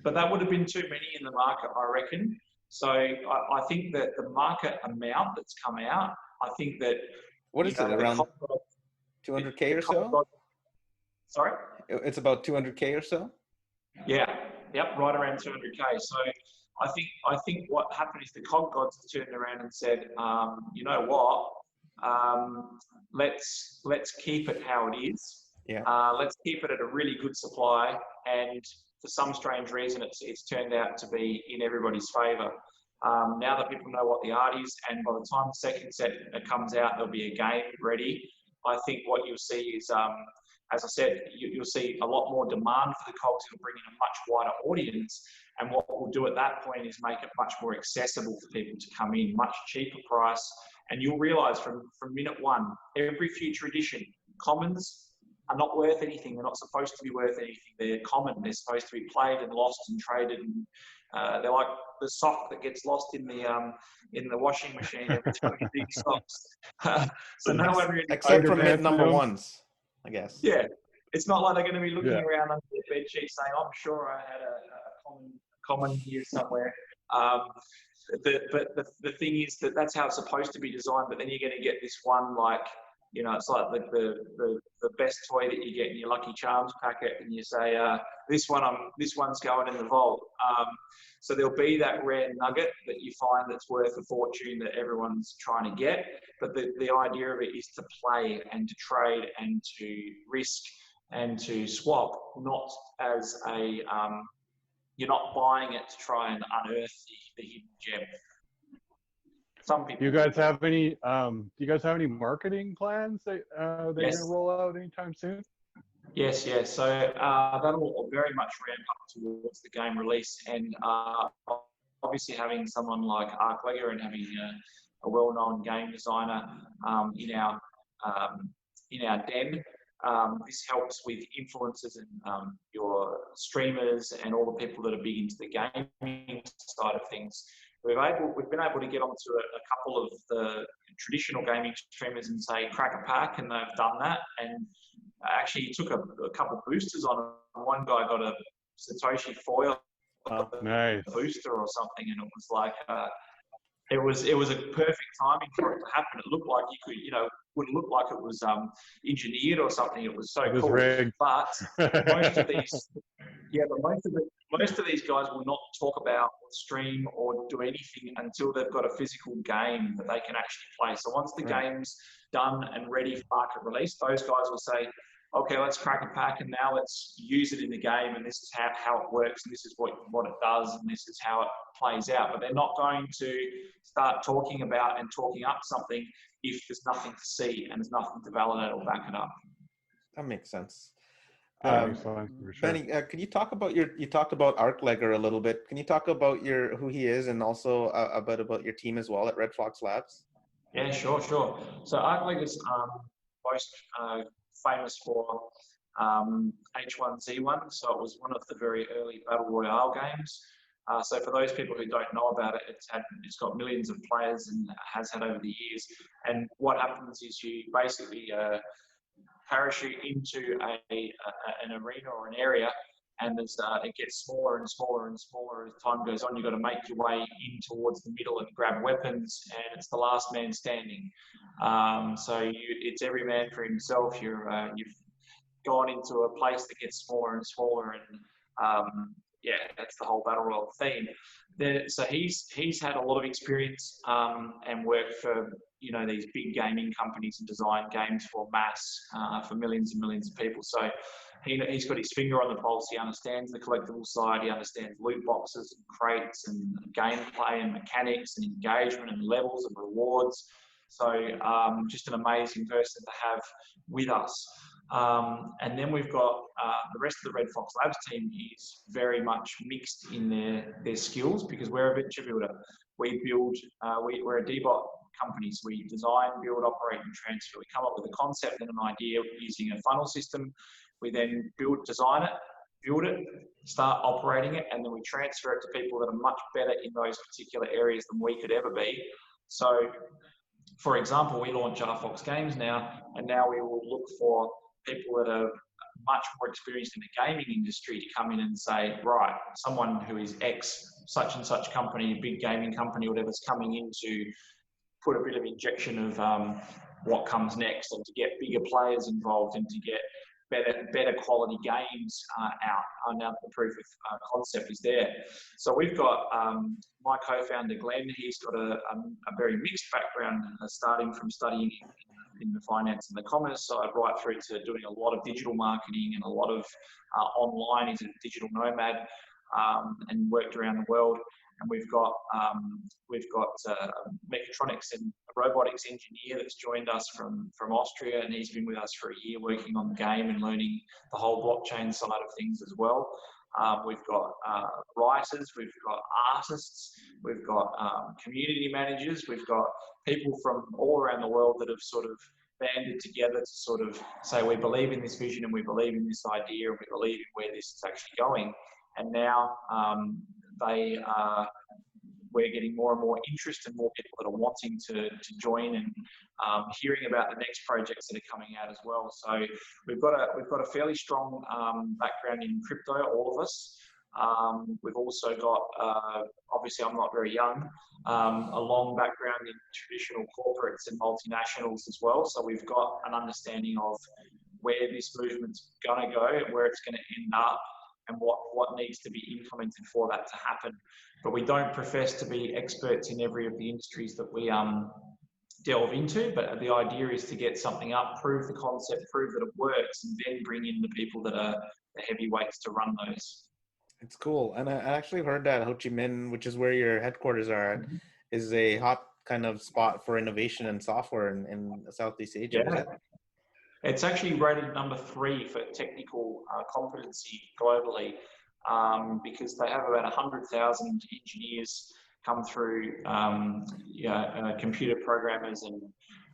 But that would have been too many in the market, I reckon. So I think that the market amount that's come out, I think that... What is it, around 200K or so? Sorry? It's about 200K or so? Yeah, yep, right around 200K. So I think what happened is the cog gods turned around and said, you know what, let's keep it how it is. Yeah. Let's keep it at a really good supply, and for some strange reason, it's turned out to be in everybody's favour. Now that people know what the art is, and by the time the second set comes out, there'll be a game ready. I think what you'll see is, as I said, you'll see a lot more demand for the cogs. It'll bring in a much wider audience. And what we'll do at that point is make it much more accessible for people to come in, much cheaper price. And you'll realise from minute one, every future edition, commons are not worth anything. They're not supposed to be worth anything. They're common. They're supposed to be played and lost and traded. And they're like the sock that gets lost in the washing machine every time you dig socks. So no one really... Except for mint number ones, I guess. Yeah. It's not like they're going to be looking around under their bed sheet saying, I'm sure I had a common here somewhere. But the thing is that's how it's supposed to be designed. But then you're going to get this one, like, you know, it's like the best toy that you get in your Lucky Charms packet, and you say, this one's going in the vault. So there'll be that rare nugget that you find that's worth a fortune that everyone's trying to get. But the idea of it is to play and to trade and to risk and to swap, not as a you're not buying it to try and unearth the hidden gem. Some people. Do you guys have any marketing plans that they're going to roll out anytime soon? Yes. So that'll very much ramp up towards the game release, and obviously having someone like Art and having a well-known game designer in our den. This helps with influencers and your streamers and all the people that are big into the gaming side of things. We've been able to get onto a couple of the traditional gaming streamers and say crack a pack, and they've done that. And actually took a couple of boosters on it. One guy got a Satoshi foil booster or something, and it was like it was a perfect timing for it to happen. It looked like you could, wouldn't look like it was engineered or something. It was so cool. Rigged. But most of these, most of these guys will not talk about or stream or do anything until they've got a physical game that they can actually play. So once the game's done and ready for market release, those guys will say, okay, let's crack a pack and now let's use it in the game, and this is how it works, and this is what it does, and this is how it plays out. But they're not going to start talking about and talking up something if there's nothing to see and there's nothing to validate or back it up. That makes sense. That makes sense for sure. Benny, can you talk about you talked about Artlegger a little bit. Can you talk about who he is, and also a bit about your team as well at RedFox Labs? Yeah, sure. So Artlegger's most famous for H1Z1. So it was one of the very early Battle Royale games. So for those people who don't know about it, it's got millions of players and has had over the years. And what happens is you basically parachute into an arena or an area, and it gets smaller and smaller and smaller as time goes on. You've got to make your way in towards the middle and grab weapons, and it's the last man standing. So it's every man for himself. You've gone into a place that gets smaller and smaller, and that's the whole battle royale theme. So he's had a lot of experience and worked for these big gaming companies and designed games for mass for millions and millions of people. So he's got his finger on the pulse. He understands the collectible side. He understands loot boxes and crates and gameplay and mechanics and engagement and levels and rewards. So just an amazing person to have with us. And then we've got the rest of the RedFox Labs team is very much mixed in their skills, because we're a venture builder. We build, we're a DBOT company, so we design, build, operate, and transfer. We come up with a concept and an idea using a funnel system. We then design it, build it, start operating it, and then we transfer it to people that are much better in those particular areas than we could ever be. So, for example, we launch RedFox Games now, and now we will look for people that are much more experienced in the gaming industry to come in and say, right, someone who is X, such and such company, big gaming company, whatever's coming in to put a bit of injection of what comes next, and to get bigger players involved, and to get better quality games out. Now that the proof of concept is there. So we've got my co-founder Glenn. He's got a very mixed background, starting from studying in the finance and the commerce side, right through to doing a lot of digital marketing and a lot of online. He's a digital nomad and worked around the world. And we've got mechatronics and a robotics engineer that's joined us from Austria, and he's been with us for a year working on the game and learning the whole blockchain side of things as well. We've got writers, we've got artists, we've got community managers, we've got people from all around the world that have sort of banded together to sort of say, we believe in this vision and we believe in this idea and we believe in where this is actually going. And now we're getting more and more interest and more people that are wanting to join and hearing about the next projects that are coming out as well. So we've got a fairly strong background in crypto, all of us. We've also got, obviously I'm not very young, a long background in traditional corporates and multinationals as well. So we've got an understanding of where this movement's going to go, where it's going to end up, and what needs to be implemented for that to happen. But we don't profess to be experts in every of the industries that we delve into, but the idea is to get something up, prove the concept, prove that it works, and then bring in the people that are the heavyweights to run those. It's cool. And I actually heard that Ho Chi Minh, which is where your headquarters are at, is a hot kind of spot for innovation and software in Southeast Asia. Yeah. It's actually rated number 3 for technical competency globally, because they have about 100,000 engineers come through, computer programmers and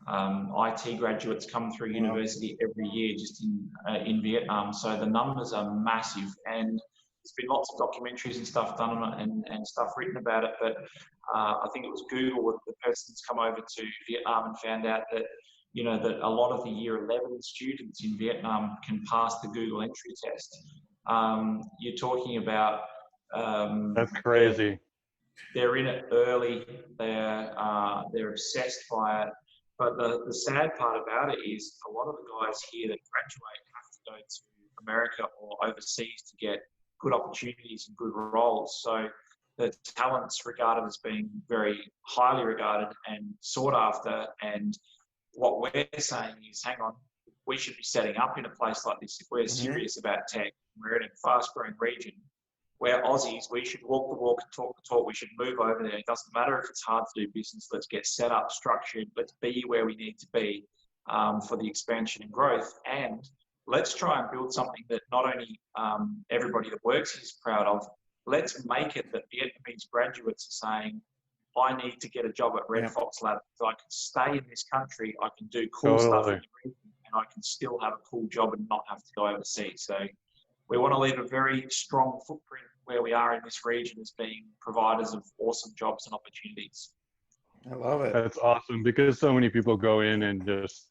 IT graduates come through university every year just in Vietnam. So the numbers are massive, and there's been lots of documentaries and stuff done on it and stuff written about it. But I think it was Google, the person's come over to Vietnam and found out that that a lot of the year 11 students in Vietnam can pass the Google entry test. You're talking about... That's crazy. They're in it early. They're obsessed by it. But the sad part about it is a lot of the guys here that graduate have to go to America or overseas to get good opportunities and good roles. So the talent's regarded as being very highly regarded and sought after. And what we're saying is, hang on, we should be setting up in a place like this if we're serious about tech. We're in a fast-growing region. We're Aussies. We should walk the walk and talk the talk. We should move over there. It doesn't matter if it's hard to do business. Let's get set up, structured. Let's be where we need to be for the expansion and growth. And let's try and build something that not only everybody that works is proud of. Let's make it that Vietnamese graduates are saying, I need to get a job at RedFox Lab so I can stay in this country, I can do cool stuff in the region, and I can still have a cool job and not have to go overseas. So we want to leave a very strong footprint where we are in this region as being providers of awesome jobs and opportunities. I love it. That's awesome, because so many people go in and just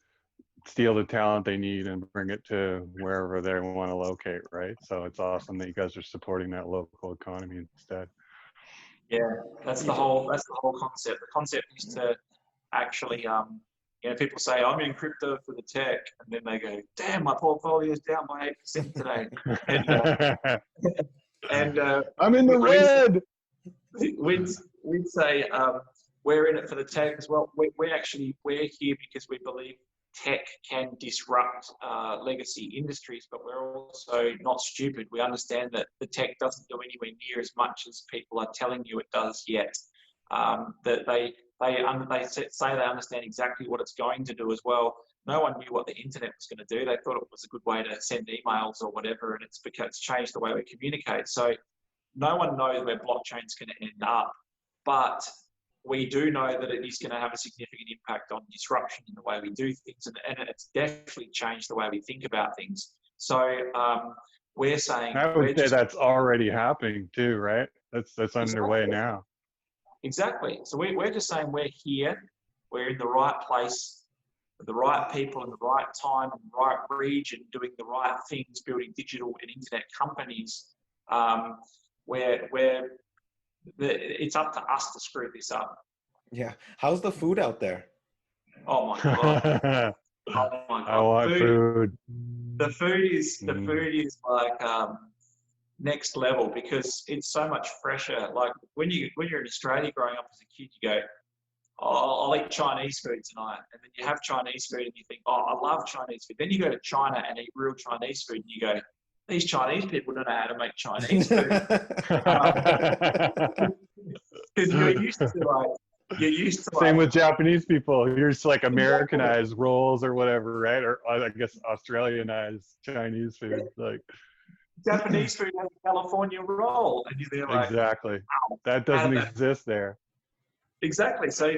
steal the talent they need and bring it to wherever they want to locate, right? So it's awesome that you guys are supporting that local economy instead. Yeah, that's the whole concept. The concept is to actually, people say, I'm in crypto for the tech, and then they go, damn, my portfolio is down by 8% today. And I'm in the red. We'd say we're in it for the tech as well. We're here because we believe tech can disrupt legacy industries, but we're also not stupid. We understand that the tech doesn't do anywhere near as much as people are telling you it does yet. That they say they understand exactly what it's going to do as well, no one knew what the internet was going to do. They thought it was a good way to send emails or whatever, and it's changed the way we communicate. So no one knows where blockchain's going to end up, but we do know that it is going to have a significant impact on disruption in the way we do things, and it's definitely changed the way we think about things. So we're saying... I would say that's already happening too, right? That's underway now. Exactly. So we're just saying we're here, we're in the right place, with the right people in the right time, in the right region, doing the right things, building digital and internet companies, where it's up to us to screw this up. Yeah. How's the food out there? Oh my God. Oh my God. I want food. The food is like next level, because it's so much fresher. Like when you're in Australia growing up as a kid, you go, oh, I'll eat Chinese food tonight. And then you have Chinese food and you think, oh, I love Chinese food. Then you go to China and eat real Chinese food and you go, these Chinese people don't know how to make Chinese food. Because you're used to Same with Japanese people. You're just like Americanized rolls or whatever, right? Or I guess Australianized Chinese food. Like Japanese food has a California roll, and you're like, exactly. That doesn't exist there. Exactly. So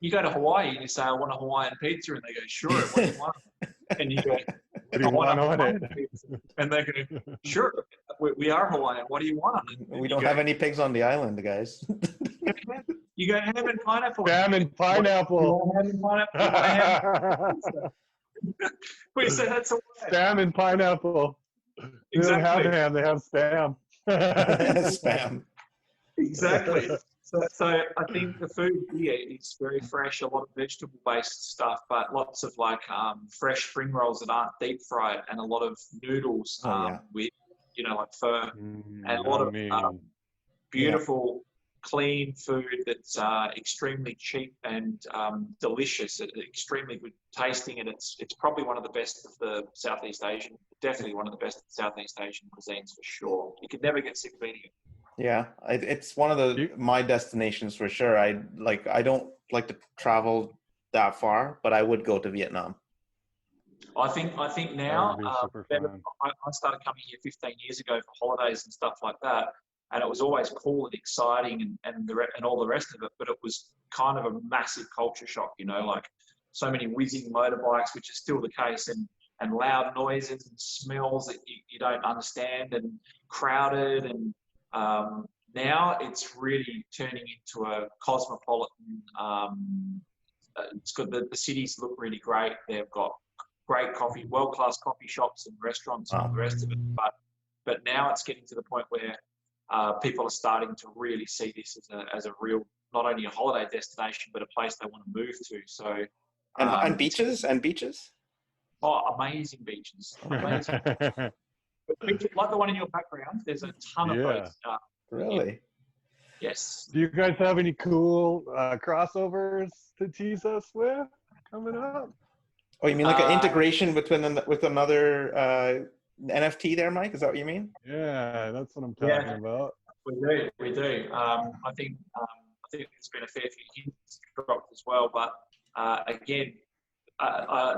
you go to Hawaii and you say, I want a Hawaiian pizza, and they go, sure, what do you want? And you go, what do you want on it? And they go, sure, we are Hawaiian. What do you want? We don't have any pigs on the island, guys. You go ham and pineapple. Ham and pineapple. Ham and pineapple. We say that's a spam and pineapple. Exactly. They don't have ham, they have spam. Spam. Exactly. So I think the food here is very fresh, a lot of vegetable-based stuff, but lots of like fresh spring rolls that aren't deep fried, and a lot of noodles with, like pho, and a lot of beautiful, clean food that's extremely cheap and delicious, extremely good tasting, and it's probably one of the best of the Southeast Asian, definitely one of the best of the Southeast Asian cuisines for sure. You could never get sick of eating it. Yeah, it's one of my destinations for sure. I don't like to travel that far, but I would go to Vietnam. I think now, I started coming here 15 years ago for holidays and stuff like that, and it was always cool and exciting and all the rest of it, but it was kind of a massive culture shock, like so many whizzing motorbikes, which is still the case, and loud noises and smells that you don't understand, and crowded, and now it's really turning into a cosmopolitan. It's got the cities look really great. They've got great coffee, world-class coffee shops and restaurants and all the rest of it. But now it's getting to the point where people are starting to really see this as a real, not only a holiday destination, but a place they want to move to. So and beaches. Oh, amazing beaches! Amazing. Like the one in your background, there's a ton of those. Really? Yes. Do you guys have any cool crossovers to tease us with coming up? Oh, you mean like an integration with another NFT there, Mike? Is that what you mean? Yeah, that's what I'm talking about. We do. I think there's been a fair few hints dropped as well. But again,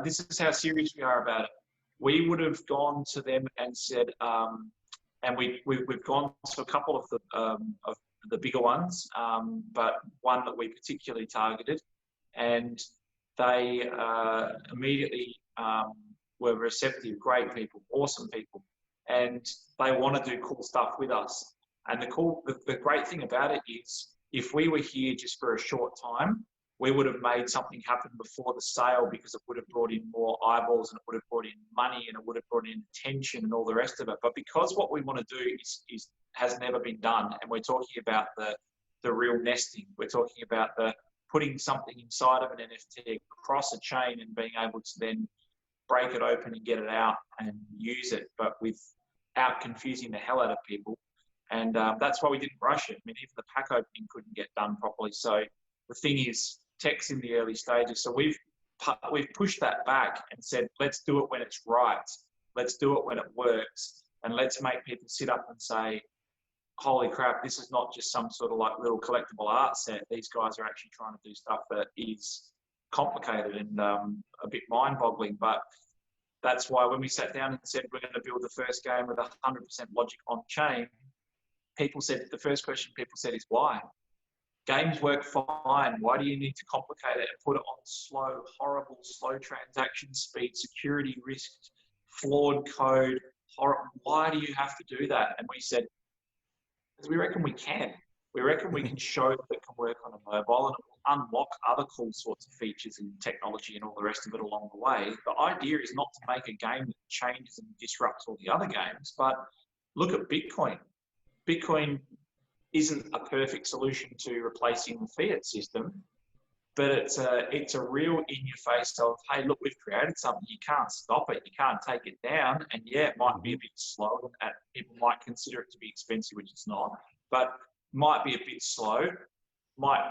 this is how serious we are about it. We would have gone to them and said, and we've gone to a couple of the bigger ones, but one that we particularly targeted, and they immediately were receptive, great people, awesome people, and they want to do cool stuff with us. And the great thing about it is, if we were here just for a short time, we would have made something happen before the sale, because it would have brought in more eyeballs, and it would have brought in money, and it would have brought in attention and all the rest of it. But because what we want to do has never been done, and we're talking about the real nesting, we're talking about the putting something inside of an NFT across a chain and being able to then break it open and get it out and use it, but without confusing the hell out of people. And that's why we didn't rush it. I mean, even the pack opening couldn't get done properly. So the thing is, tech's in the early stages. So we've pushed that back and said, let's do it when it's right. Let's do it when it works. And let's make people sit up and say, holy crap, this is not just some sort of like little collectible art set. These guys are actually trying to do stuff that is complicated and a bit mind-boggling. But that's why when we sat down and said we're going to build the first game with 100% logic on chain, the first question people said is why? Games work fine. Why do you need to complicate it and put it on slow, horrible, slow transaction speed, security risks, flawed code? Why do you have to do that? And we said, because we reckon we can. We reckon we can show that it can work on a mobile, and it will unlock other cool sorts of features and technology and all the rest of it along the way. The idea is not to make a game that changes and disrupts all the other games, but look at Bitcoin. Bitcoin isn't a perfect solution to replacing the fiat system, but it's a real in your face of, hey, look, we've created something, you can't stop it, you can't take it down, and yeah, it might be a bit slow, and people might consider it to be expensive, which it's not, but might be a bit slow, might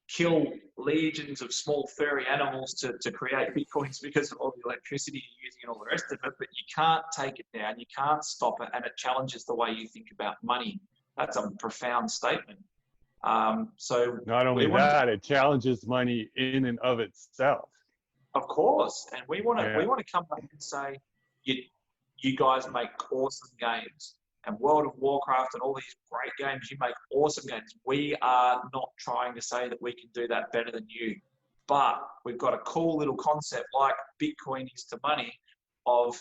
kill legions of small furry animals to create Bitcoins because of all the electricity you're using and all the rest of it, but you can't take it down, you can't stop it, and it challenges the way you think about money. That's a profound statement. So not only that, it challenges money in and of itself. Of course, and we want to come back and say, you guys make awesome games, and World of Warcraft and all these great games, you make awesome games. We are not trying to say that we can do that better than you, but we've got a cool little concept like Bitcoin is to money, of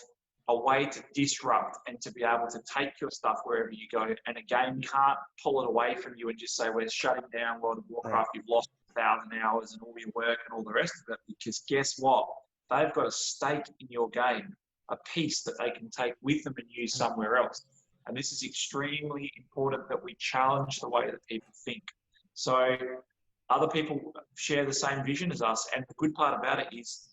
a way to disrupt and to be able to take your stuff wherever you go, and a game can't pull it away from you and just say, we're shutting down World of Warcraft, you've lost 1,000 hours and all your work and all the rest of it, because guess what? They've got a stake in your game, a piece that they can take with them and use somewhere else. And this is extremely important, that we challenge the way that people think. So other people share the same vision as us, and the good part about it is,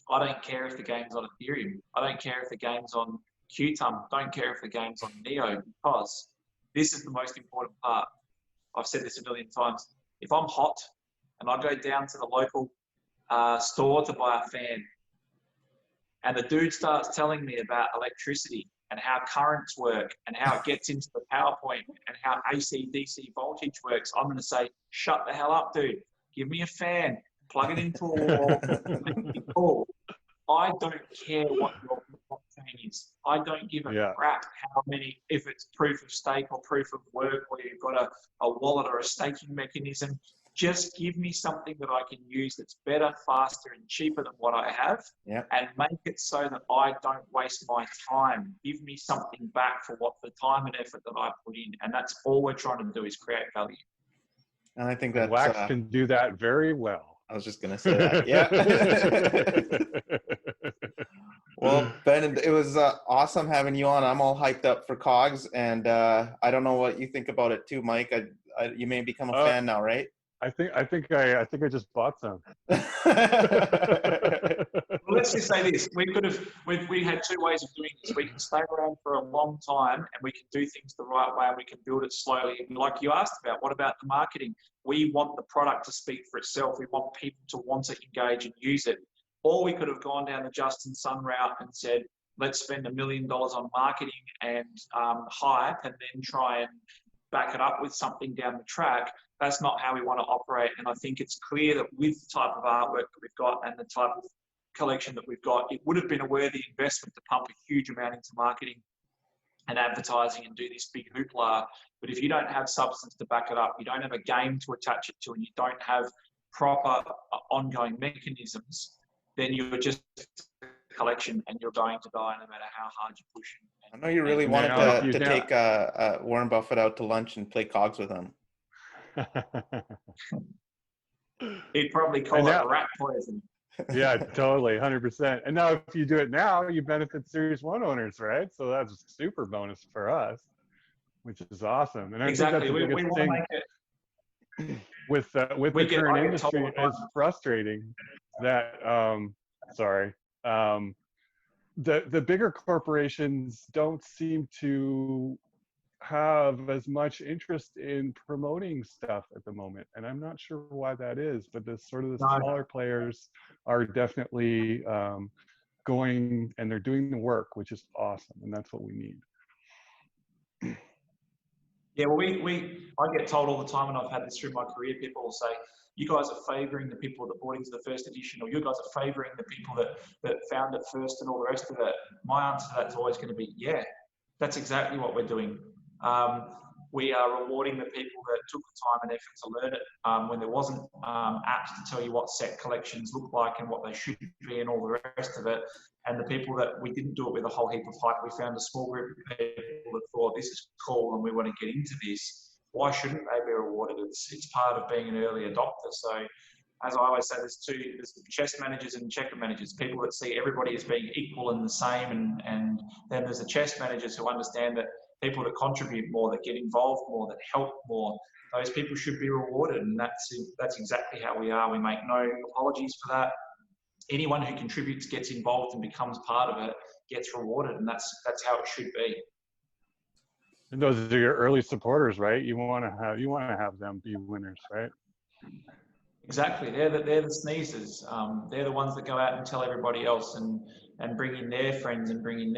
I don't care if the game's on Ethereum. I don't care if the game's on Qtum. Don't care if the game's on Neo, because this is the most important part. I've said this a million times. If I'm hot and I go down to the local store to buy a fan, and the dude starts telling me about electricity and how currents work and how it gets into the power point and how AC, DC voltage works, I'm going to say, shut the hell up, dude. Give me a fan. Plug it into a wall. Make it cool. I don't care what your blockchain is. I don't give a crap how many, if it's proof of stake or proof of work, or you've got a wallet or a staking mechanism. Just give me something that I can use that's better, faster, and cheaper than what I have, and make it so that I don't waste my time. Give me something back for what the time and effort that I put in, and that's all we're trying to do, is create value. And I think that Wax can do that very well. I was just going to say that. Yeah. Well, Ben, it was awesome having you on. I'm all hyped up for Kogs, and I don't know what you think about it too, Mike. You may become a fan now, right? I think I just bought some. Well, let's just say this: we had two ways of doing this. We can stay around for a long time, and we can do things the right way, and we can build it slowly. And like you asked about, what about the marketing? We want the product to speak for itself. We want people to want to engage and use it. Or we could have gone down the Justin Sun route and said, let's spend $1 million on marketing and hype, and then try and back it up with something down the track. That's not how we want to operate. And I think it's clear that with the type of artwork that we've got and the type of collection that we've got, it would have been a worthy investment to pump a huge amount into marketing and advertising and do this big hoopla. But if you don't have substance to back it up, you don't have a game to attach it to, and you don't have proper ongoing mechanisms, then you're just a collection, and you're going to die no matter how hard you push. I know you really wanted to take Warren Buffett out to lunch and play Kogs with him. He'd probably call it rat poison. Yeah, totally, 100%. And now if you do it now, you benefit Series 1 owners, right? So that's a super bonus for us, which is awesome. And I think that's the biggest thing with the current industry is frustrating that, the bigger corporations don't seem to have as much interest in promoting stuff at the moment, and I'm not sure why that is, but the smaller players are definitely going, and they're doing the work, which is awesome, and that's what we need. Yeah, well, I get told all the time, and I've had this through my career, people will say, you guys are favouring the people that bought into the first edition, or you guys are favouring the people that found it first and all the rest of it. My answer to that is always going to be, yeah, that's exactly what we're doing. We are rewarding the people that took the time and effort to learn it when there wasn't apps to tell you what set collections look like and what they should be and all the rest of it. And the people that we didn't do it with a whole heap of hype, we found a small group of people that thought this is cool and we want to get into this. Why shouldn't they be rewarded? It's part of being an early adopter. So as I always say, there's chess managers and checker managers, people that see everybody as being equal and the same. And then there's the chess managers who understand that people that contribute more, that get involved more, that help more, those people should be rewarded. And that's exactly how we are. We make no apologies for that. Anyone who contributes, gets involved and becomes part of it gets rewarded. And that's how it should be. And those are your early supporters, right? You want to have them be winners, right? Exactly. They're the sneezers. They're the ones that go out and tell everybody else and bring in their friends and bring in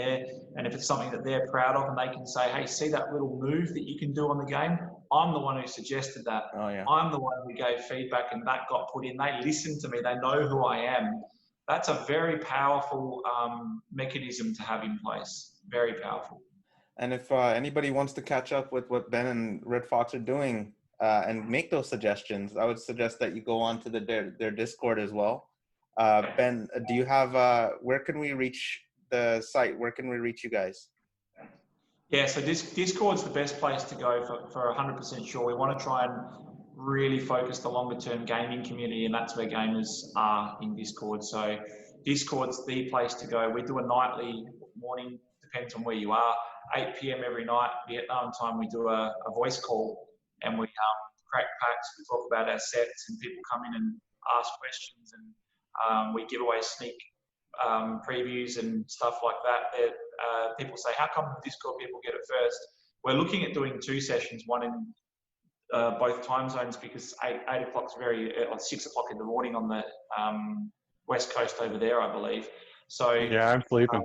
and if it's something that they're proud of and they can say, hey, see that little move that you can do on the game? I'm the one who suggested that. Oh, yeah. I'm the one who gave feedback and that got put in. They listen to me. They know who I am. That's a very powerful mechanism to have in place. Very powerful. And if anybody wants to catch up with what Ben and RedFox are doing and make those suggestions, I would suggest that you go on to their Discord as well. Ben, do you have, where can we reach the site? Where can we reach you guys? Yeah, so Discord's the best place to go for 100% sure. We want to try and really focus the longer term gaming community, and that's where gamers are in Discord. So Discord's the place to go. We do a nightly, morning, depends on where you are, 8 p.m. every night, Vietnam time, we do a voice call and we crack packs, we talk about our sets and people come in and ask questions and we give away sneak previews and stuff like that. People say, how come the Discord people get it first? We're looking at doing 2 sessions, one in both time zones because 8 o'clock's very, 6 o'clock in the morning on the west coast over there, I believe. So yeah, I'm sleeping.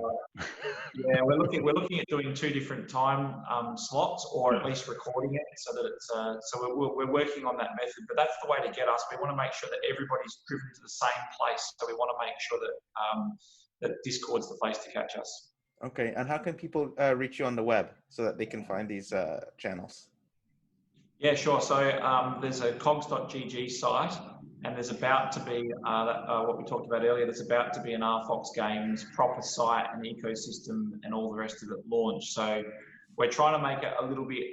Yeah, we're looking at doing 2 different time slots, or at least recording it, so that it's so we're working on that method. But that's the way to get us. We want to make sure that everybody's driven to the same place. So we want to make sure that that Discord's the place to catch us. Okay, and how can people reach you on the web so that they can find these channels? Yeah, sure. So there's a Kogs.gg site, and there's about to be what we talked about earlier. There's about to be an RedFox Games proper site and ecosystem and all the rest of it launched. So we're trying to make it a little bit.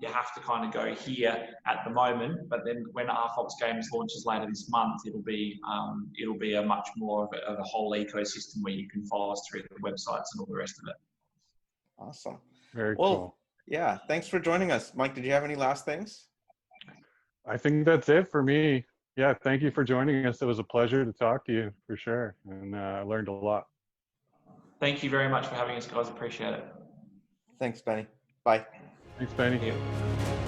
You have to kind of go here at the moment, but then when RedFox Games launches later this month, it'll be a much more of a whole ecosystem where you can follow us through the websites and all the rest of it. Awesome. Very cool. Yeah, thanks for joining us. Mike, did you have any last things? I think that's it for me. Yeah, thank you for joining us. It was a pleasure to talk to you for sure. And I learned a lot. Thank you very much for having us, guys. Appreciate it. Thanks, Benny. Bye. Thanks, Benny. Thank you.